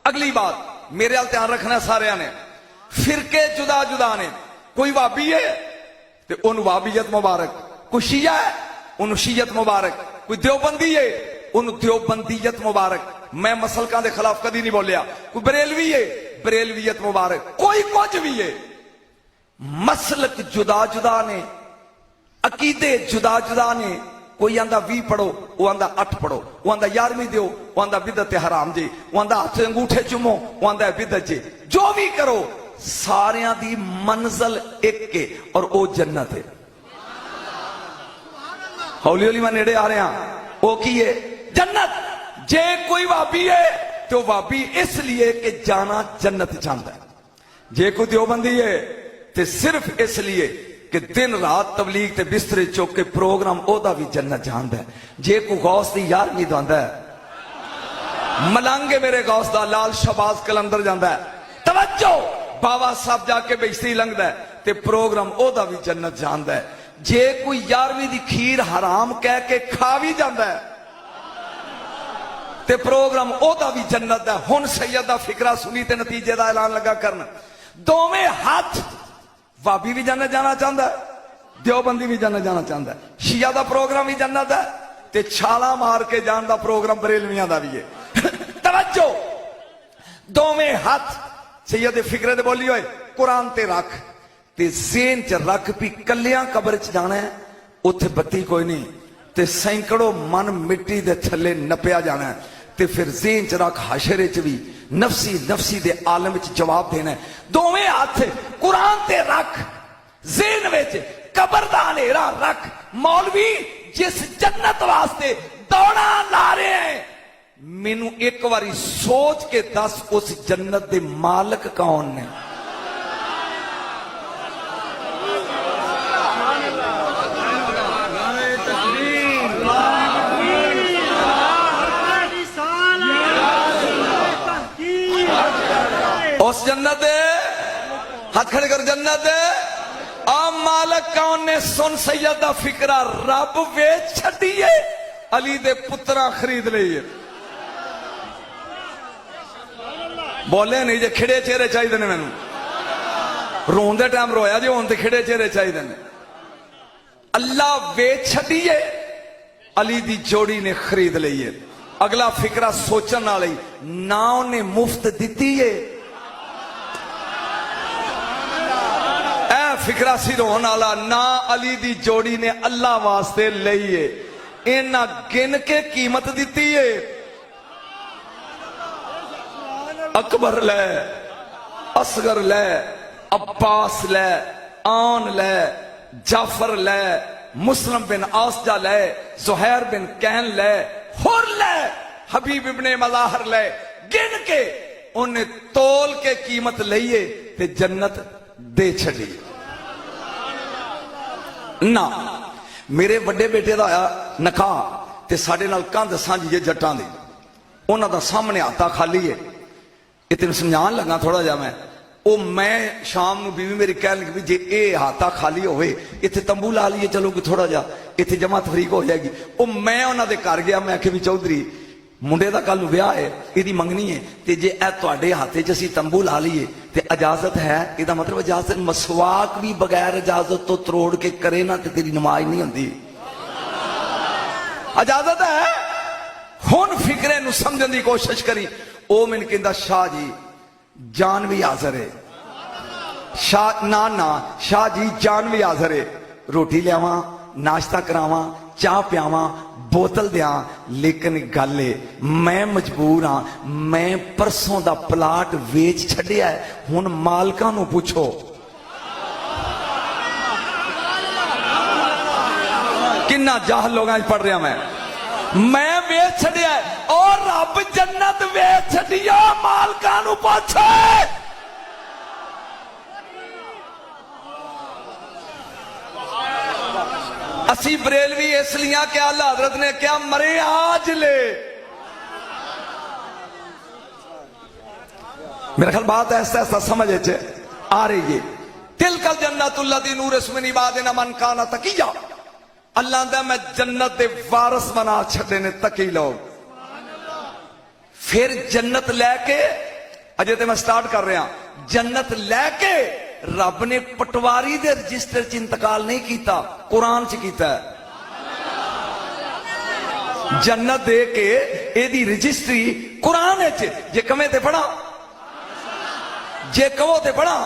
اگلی بات میرے حال دھیان رکھنا سارے نے، فرقے جدا جدا نے، کوئی وابی ہے تو ان وابیت مبارک، کوئی شیعہ ہے ان شیعت مبارک، کوئی دیوبندی ہے ان دیوبندیت مبارک، میں مسلکاں دے خلاف کدی نہیں بولیا، کوئی بریلوی ہے بریلویت مبارک، کوئی کچھ بھی ہے، مسلک جدا جدا نے، عقیدے جدا جدا نے، کوئی آندا 20 پڑھو وہ آندا 8 پڑھو، وہ آندا 11ویں دیو وہ آندا بدعت حرام جی، وہ آندا ہاتھ انگوٹھے چومو وہ آندا بدعت جی، جو بھی کرو ساریاں دی منزل ایک کے اور او جنت ہے۔ ہولی ہولی میں نیڑے آ رہے ہیں، وہ کی ہے جنت۔ جے کوئی وابی ہے تو وابی اس لیے کہ جانا جنت چاہتا ہے، جے کوئی دیوبندی ہے تو صرف اس لیے کہ دن رات تبلیغ تے بسترے چوک کے پروگرام او دا بھی جنت جاندا ہے، جے کو غوث دی 11ویں داندا ہے، ملانگے میرے غوث دا لال شہباز کلندر جاندا ہے، توجہ بابا صاحب جا کے بیشتی لنگدا ہے تے پروگرام او دا بھی جنت جاندا ہے، جے کوئی 11ویں دی کھیر حرام کہہ کے کھا بھی جاندا ہے تے پروگرام او دا بھی جنت ہے۔ ہن سیدہ فکرہ سنی تے نتیجے دا اعلان لگا کرنا، دوویں ہاتھ وابی بھی جنت جانا چاہتا ہے، دیوبندی بھی جنت جانا چاہتا ہے، شیعہ دا پروگرام بھی جنت ہے تے چھالا مار کے جان دا پروگرام بریلویاں دا بھی ہے۔ توجہ دوویں ہاتھ سید فکرے دے بولی ہوئے قرآن تے رکھ تے ذہن چ رکھ بھی کلیاں قبر چ جانا ہے، اتھے بتی کوئی نہیں تے سینکڑوں من مٹی دے تھلے نپیا جانا ہے تے پھر ذہن چ رکھ حشر چ بھی نفسی دے عالم چ جواب دینا ہے۔ دوویں ہاتھ قرآن تے رکھ، ذہن وچ قبر دا اندھیرا رکھ، مولوی جس جنت واسطے دوڑا لا رہے ہیں مینوں ایک واری سوچ کے دس اس جنت دے مالک کون نے؟ اس جنت دے ہاتھ کھڑے کر، جنت دے مالک کون نے؟ سن سیدہ فکرہ رب ویچ چھڑیے علی دے پترہ خرید لئیے، بولے نہیں جے کھڑے چہرے چاہی دینے میں رون دے ٹائم رویا جی ہون تے کھڑے چہرے چاہی دینے۔ اللہ ویچ چھڑیے علی دی جوڑی نے خرید لئیے۔ اگلا فکرہ سوچن نہ لئی نہ انہیں مفت دیتی ہے، فکرہ سی رون آلا نہ علی دی جوڑی نے اللہ واسطے لئیے، انہ گن کے قیمت دیتی ہے، اکبر لے، اصغر لے، عباس لے، آن لے، جعفر لے، مسلم بن آسجہ لے، زہیر بن کہن لے، حر لے، حبیب ابن مظاہر لے، گن کے انہیں تول کے قیمت لئیے تے جنت دے چھڑی۔ نہ میرے بڑے بیٹے دا آیا نکاح تے ساڑھے نال کاندھ سانجیے جٹان دی، انہاں دا سامنے آتا خالی ہے، اتنے سمجھان لگا تھوڑا جا میں شام نو بیوی میری کہہ لگی جے اے ہاتھا خالی ہوئے اتنے تمبو لا لیے چلو کہ تھوڑا جا اتنے جماعت فریق ہو جائے گی۔ میں انہاں دے کر گیا، میں کہ بھی چودھری منڈے دا کل بیاہ ہے یہ منگنی ہے تے جے اے تواڈے ہاتھے چ اسی تمبو لا لیے تے اجازت ہے، یہ مطلب اجازت مسواک بھی بغیر اجازت تو تروڑ کے کرے نا تے تیری نماز نہیں ہوندی، اجازت ہے۔ ہن فکرے نو سمجھن دی کوشش کری، او من کہندا شاہ جی جان بھی حاضر ہے، شاہ نا شاہ جی جان بھی حاضر ہے، روٹی لیاواں، ناشتہ کراواں، چاہ پیاواں، بوتل دیاں، لیکن گالے میں مجبور ہاں، میں پرسوں دا پلاٹ ویچ چھڑیا ہے، ہن مالکاں نو پوچھو۔ کنا جاہل لوگاں پڑھ رہا میں ویچ چھڑیا ہے اور رب جنت ویچ چھڑیا مالکاں نو پوچھے۔ اسی بریلوی اس لیے کہ اللہ حضرت نے کیا مرے آج لے۔ میرا خیال بات ایسا ایسا سمجھے چھے آ رہی ہے۔ تلک الجنت الذی نورث من عبادنا من کان تقیا، اللہ دے میں جنت دے وارث بنا چھڑے نے تقی لوگ۔ پھر جنت لے کے اجے تے میں سٹارٹ کر رہا. جنت لے کے رب نے پٹواری دے رجسٹر چ انتقال نہیں کیتا, قرآن چ کیتا ہے. جنت دے کے اے دی رجسٹری قرآن ہے. جے کمے تے پڑھا, جے کہو تے پڑھا.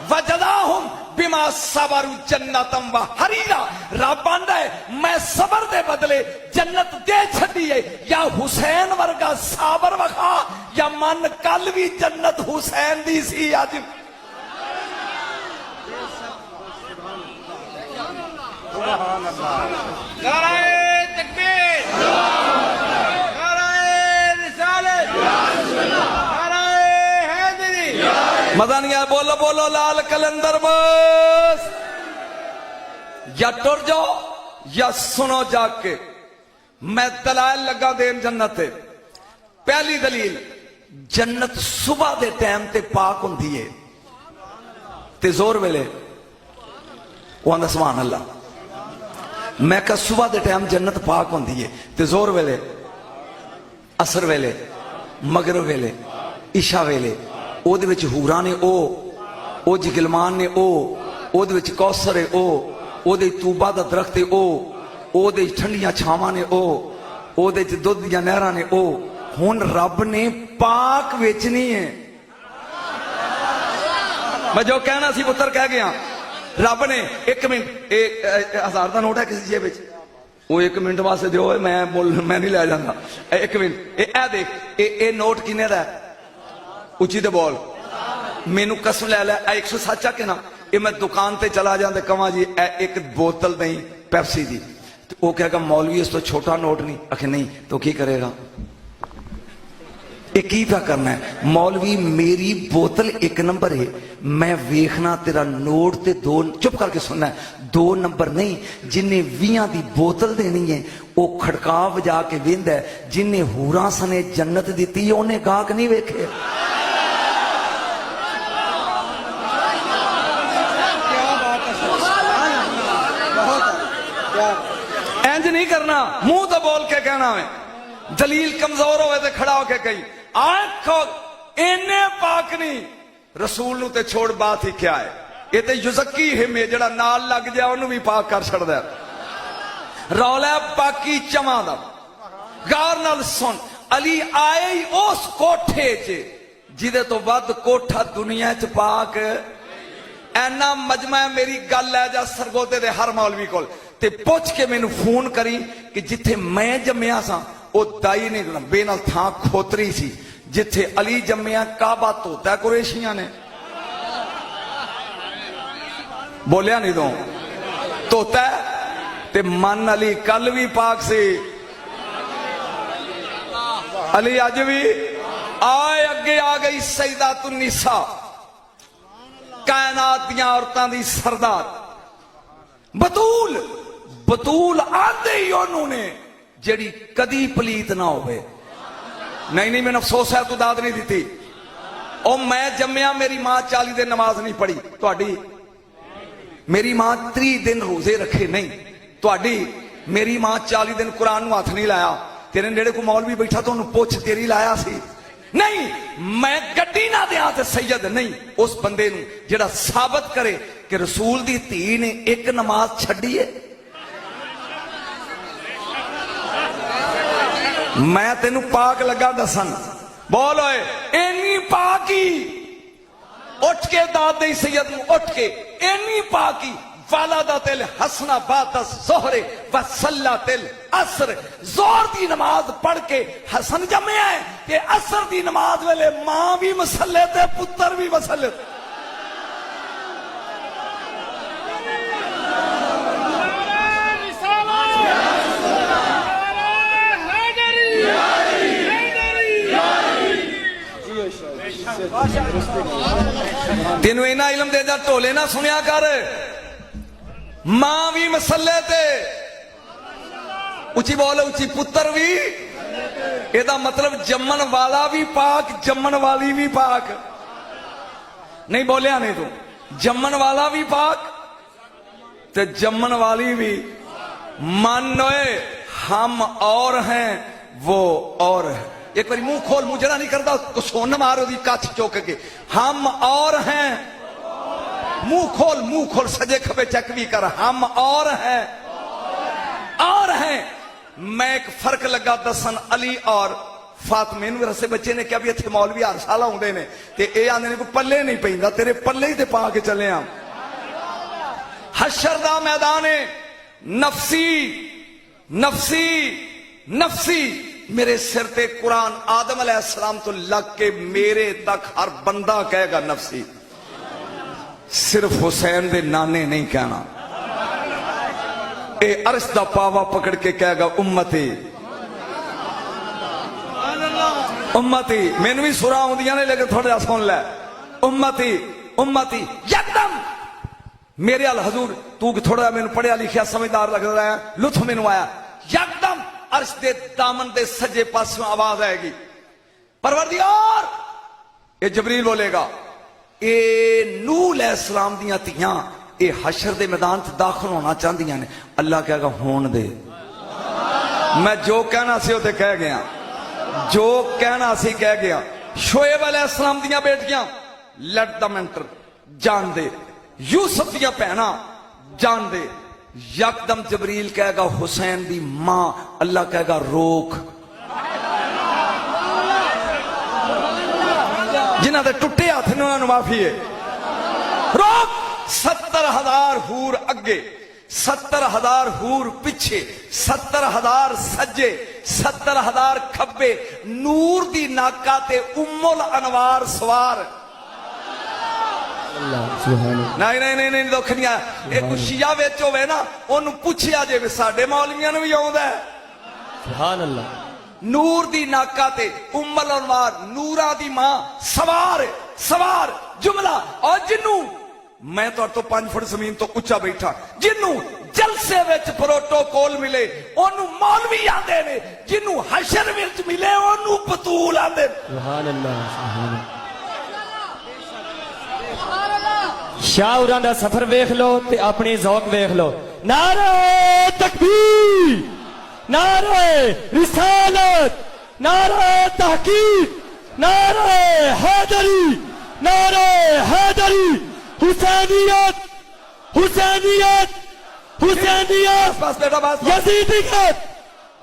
وجداہم بما صبروا جنتم و حریرا. رب آندا ہے میں صبر دے بدلے جنت دے چھڈی ہے. یا حسین ورگا صابر وکھا, یا من کل بھی جنت حسین دی سی اج. نعرہ تکبیر, نعرہ رسالت, نعرہ حیدری. مدنیہ بولو بولو لال کلندر بس. یا ٹر جاؤ یا سنو جا کے. میں دلائل لگا دین جنت. پہلی دلیل, جنت صبح دے ٹائم تے پاک ہوندی ہے تے زور ویلے وہ آندا سبحان اللہ. میں کہا صبح دے ٹائم جنت پاک ہوندی ہے تے زور ویلے, عصر ویلے, مغرب ویلے, عشاء ویلے او دے وچ حوراں نے او جی گلمان نے او دے وچ کوثر ہے او دے طوبہ دا درخت ہے او دے ٹھنڈیاں چھاواں نے او دے دودھ دیاں نہراں نے ہن رب نے پاک ویچنی ہے. میں جو کہنا سی پتر کہہ گیا. رب نے ایک منٹ 1000 دا نوٹ ہے کسی جیب وچ, وہ 1 منٹ واسطے دیو, میں نہیں لے جانا. 1 منٹ اے دیکھ, اے نوٹ کنے دا ہے؟ اچھی تے بول. مینوں قسم لے 100 سچ آ کے نا, اے میں دکان تے چلا جاندے کہاں جی ایک بوتل نہیں پیپسی دی, وہ کہے گا مولوی اس تو چھوٹا نوٹ نہیں. آخر نہیں تو کی کرے گا؟ کی پہ کرنا ہے؟ مولوی میری بوتل 1 نمبر ہے, میں ویکھنا تیرا نوٹ تے 2. چپ کر کے سننا ہے, 2 نمبر نہیں. جنہیں 20 دی بوتل دینی ہے وہ کھڑکا بجا کے ویندا ہے. جنہیں ہوراں سنے جنت دیتی ہے انہیں گاہک نہیں ویکھے. انج نہیں کرنا, منہ تو بول کے کہنا ہے. دلیل کمزور ہوئے تے کھڑا ہو کے کہی آنکھ اینے پاک نہیں. رسول نو تے چھوڑ بات ہی کیا ہے, یہ تے یزکی ہے میں جڑا نال لگ جائے انہوں بھی پاک کر چھڑ دے. رولا پاکی چماں دا غار نال سن. علی آئے ہی اس کوٹھے چے جدے تو ود کوٹھا دنیا چ پاک. اینا مجمع میری گل لے جا سرگوتے دے ہر مولوی کول تے پوچھ کے میں نو فون کری کہ جتھے میں جمعہ سا او دائی نے بے نال تھا کھوتری سی. جتھے علی جمعہ کعبہ توتا ہے قریشیاں نے. بولیا نہیں دوں توتا ہے تے من علی کل بھی پاک سی. علی اج بھی آئے اگے آ گئی سیدات النساء, کائنات دیاں عورتاں دی سردار بطول آدھے ہی انہوں نے جڑی کدی پلیت نہ ہوئے. نہیں میں افسوس ہے تو داد نہیں دیتی. او میں جمعہ میری ماں 40 دن نماز نہیں پڑھی, تہاڈی میری ماں 30 دن روزے رکھے نہیں, تہاڈی میری ماں 40 دن قرآن نو ہاتھ نہیں لایا. تیرے نیڑے کو مولوی بیٹھا تو انہوں پوچھ تیری لایا سی نہیں. میں گڈی نہ دیاں تے سید نہیں اس بندے نو جڑا ثابت کرے کہ رسول دی دھی نے 1 نماز چھڈی ہے. میں تینوں پاک لگا دسن, بول ہوئے اینی پاکی. اٹھ کے دادی سید نو اٹھ کے اینی پاکی. والدت الحسن بعد الظہر وصلت العصر. زور دی نماز پڑھ کے حسن جمع ہے کہ عصر دی نماز ویلے ماں بھی مسلے تے پتر بھی مسلے. تینوں اینا علم دے جا ٹولے نہ سنیا کر. ماں بھی مسلے تے, اچھی بولے اچھی, پتر بھی. یہ مطلب جمن والا بھی پاک, جمن والی بھی پاک. نہیں بولیا نہیں تو, جمن والا بھی پاک تے جمن والی بھی. مانوئے ہم اور ہیں وہ اور ہے. ایک بار منہ کھول مجھے نہیں کرتا تو سن مارو دی کچھ چوک کے ہم اور ہیں منہ کھول سجے کھبے چیک بھی کر ہم اور ہیں میں ایک فرق لگا دسن علی اور فاطمے نو رسے بچے نے کیا بھی اتنے مولوی ہر سال آتے ہیں تے اے آندے نے کوئی پلے نہیں پیندا تیرے پلے ہی تے پا کے چلے ہم حشر دا میدان ہے نفسی میرے سر تے قرآن آدم علیہ السلام تو لگ کے میرے تک ہر بندہ کہے گا نفسی صرف حسین دے نانے نہیں کہنا اے عرش دا پاوا پکڑ کے کہے گا امتی مینوں بھی سراں ہوندیاں نے لیکن تھوڑا جا سن لے امتی یکدم میرے ال حضور تو تھوڑا جا مینوں پڑھیا لکھیا سمجھدار لگ رہا ہے لطف مینوں آیا یکدم عرش دے دامن دے سجے پاسوں آواز آئے گی پروردگار اے جبریل بولے گا اے نوح علیہ السلام دیاں تیاں اے حشر دے میدان تے داخل ہونا چاہندیاں نے اللہ کہے گا ہون دے میں جو کہنا سی تے کہہ گیا کہہ گیا شعیب علیہ السلام دیاں بیٹیاں لیٹ دم انٹر جان دے یوسف دیاں پہنا جان دے یکدم جبریل کہے گا حسین دی ماں اللہ کہے گا روک جنہاں دے ٹوٹے ہاتھ نے انہاں نوں معافی ہے روک 70,000 حور اگے 70,000 حور پیچھے 70,000 سجے 70,000 کھبے نور دی ناکا تے ام الانوار سوار نہیں دکھ نہیں آیا ایک شیعہ ویچ ہوئے نا انہوں پوچھیا جے ساڑھے مولیاں نے بھی آؤں ہے سبحان اللہ نور دی ناکا تے ام الانوار نورا دی ماں سوار جملہ اور جنوں میں تو 5 فٹ زمین تو اچھا بیٹھا جنوں جلسے وچ پروٹوکول ملے انہوں مولوی آندے نے جنوں حشر وچ ملے انہوں بطول آندے سبحان اللہ سبحان اللہ شاہوراں دا سفر ویکھ لو تے اپنی ذوق ویکھ لو نعرہ تکبیر نعرہ رسالت نعرہ تحقیق نعرہ حیدری حسینیت بس بیٹا بس یزیدیت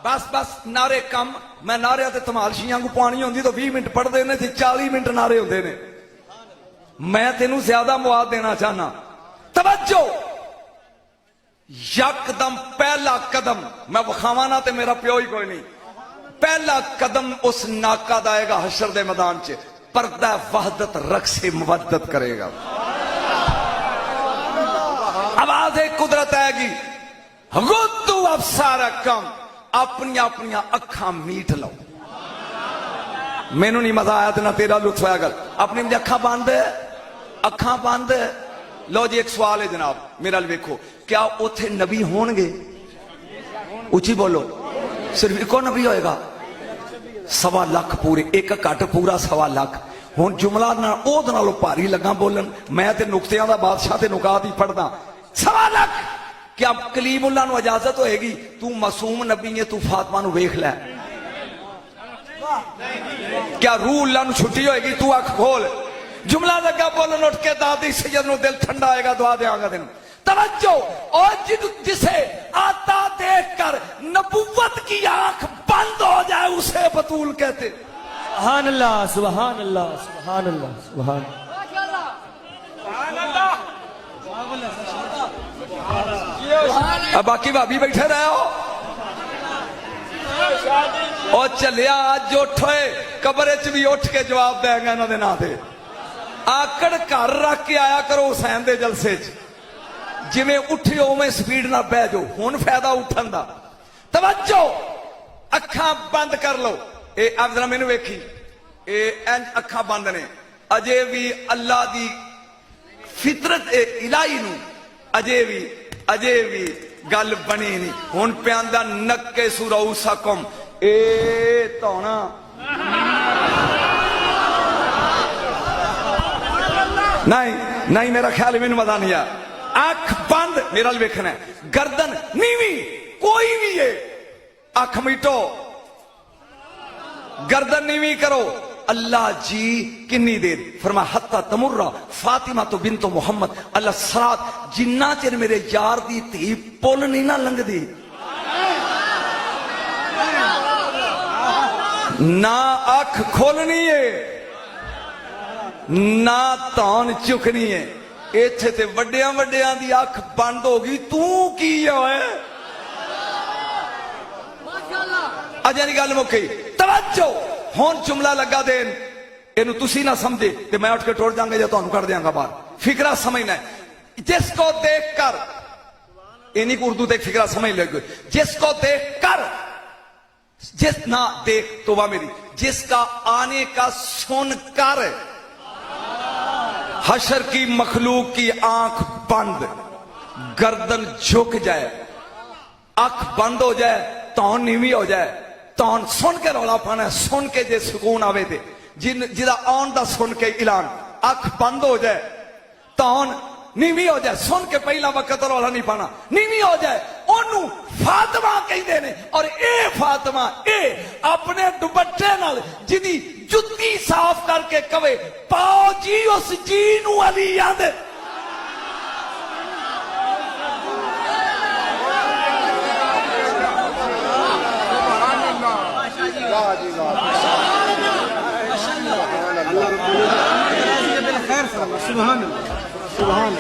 بس نعرے کم میں نعرے تے تماشیاں کو پانی ہوندی تو 20 منٹ پڑھ دینے تھے 40 منٹ نعرے ہوندے نے میں تینوں زیادہ مواد دینا چاہنا توجہ یکدم پہلا قدم میں وکھاواں تے میرا پیو ہی کوئی نہیں پہلا قدم اس ناکا دائے گا حشر دے میدان چ پردہ وحدت رقص مودت کرے گا آواز قدرت آئے گی غضوا ابصارکم اپنی اکھاں میٹ لو مینوں نہیں مزہ آیا تے نہ تیرا لطف آیا گل اپنی اکھاں بند لو جی ایک سوال ہے جناب میرا ویکھو کیا اوتھے نبی ہون گے اچھی بولو صرف ایک نبی ہوئے گا 1.25 لاکھ پورے ایک کٹ پورا 1.25 لاکھ ہن جملہ نہ او نالوں بھاری لگا بولن میں تے نقطیاں دا بادشاہ تے نکات ہی پڑھدا 1.25 لاکھ کیا کلیم اللہ نو اجازت ہوئے گی تو معصوم نبی ہے تو فاطمہ نو ویکھ لے کیا روح اللہ نو چھٹی ہوئے گی تو اکھ کھول جملہ لگا بولن اٹھ کے دادی سید نو دل ٹھنڈا آئے گا دعا دے آگا دن توجہ اور جسے آتا دیکھ کر نبوت کی آنکھ بند ہو جائے اسے بطول کہتے سبحان اللہ سبحان اللہ سبحان اللہ سبحان اب باقی بھابی بیٹھے رہے ہو اور چلیا آج اٹھوئے قبرچ بھی اٹھ کے جواب دیں گے انہوں نے نہ دے آکڑ کر رکھ کے آیا کرو حسین دے جلسے جی میں اٹھے ہو میں سپیڈ نہ بہ جو ہون فائدہ اٹھن دا توجہ اکھاں بند کر لو اے اب ذرا میں نے ویکھی اے انج اکھاں بند نے اجے بھی اللہ دی فطرت الہی نو اجے بھی گل بنی نہیں ہون پیاندہ نکے سورؤسکم اے تونا نہیں میرا خیال میں مزہ نہیں آیا آنکھ بند میرا ویکھنا ہے گردن نیوی کوئی بھی ہے آنکھ میٹو گردن نیوی کرو. اللہ جی کنی دیر فرمایا حتی تمرہ فاطمہ تو بنت محمد اللہ سرات جنہ چر میرے یار دی تھی پول نہیں نہ لنگ دی نہ اکھ کھولنی ہے نہ تان چکنی ہے. ایتھے تے وڈیاں وڈیاں دی اکھ بند ہوگی تو کی ہوئے اجانی گل مکی. توجہ ہون جملہ لگا دین اینو تسی نہ سمجھے تے میں اٹھ کے ٹوڑ جاؤں گا یا تو انو کر دیاں گا باہر. فکرہ سمجھنا ہے. جس کو دیکھ کر اینی کو اردو تے فکرہ سمجھ لے گئے. جس کو دیکھ کر جس نہ دیکھ توبہ میری جس کا آنے کا سن کر حشر کی مخلوق کی آنکھ بند گردن جھک جائے آنکھ بند ہو جائے تون نیوی ہو جائے تون سن کے رولا پانا ہے سن کے جے سکون آوے دے جدا آن دا سن کے اعلان آنکھ بند ہو جائے تون نیوی ہو جائے سن کے پہلا وقت رولا نہیں پانا نیوی ہو جائے انہوں فاطمہ کہیں دینے اور اے فاطمہ اے اپنے دوپٹے نال جدی جتی صاف کر کے کوے پاؤ جی اس جینو علی یاد سبحان اللہ سبحان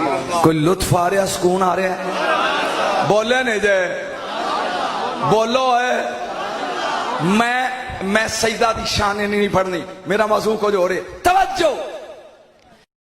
اللہ. کوئی لطف آ رہا سکون آ رہا ہے بولے نہیں جائے بولو ہے میں سجدہ دی شان نہیں پڑھنی میرا موضوع کو جو ہو رہے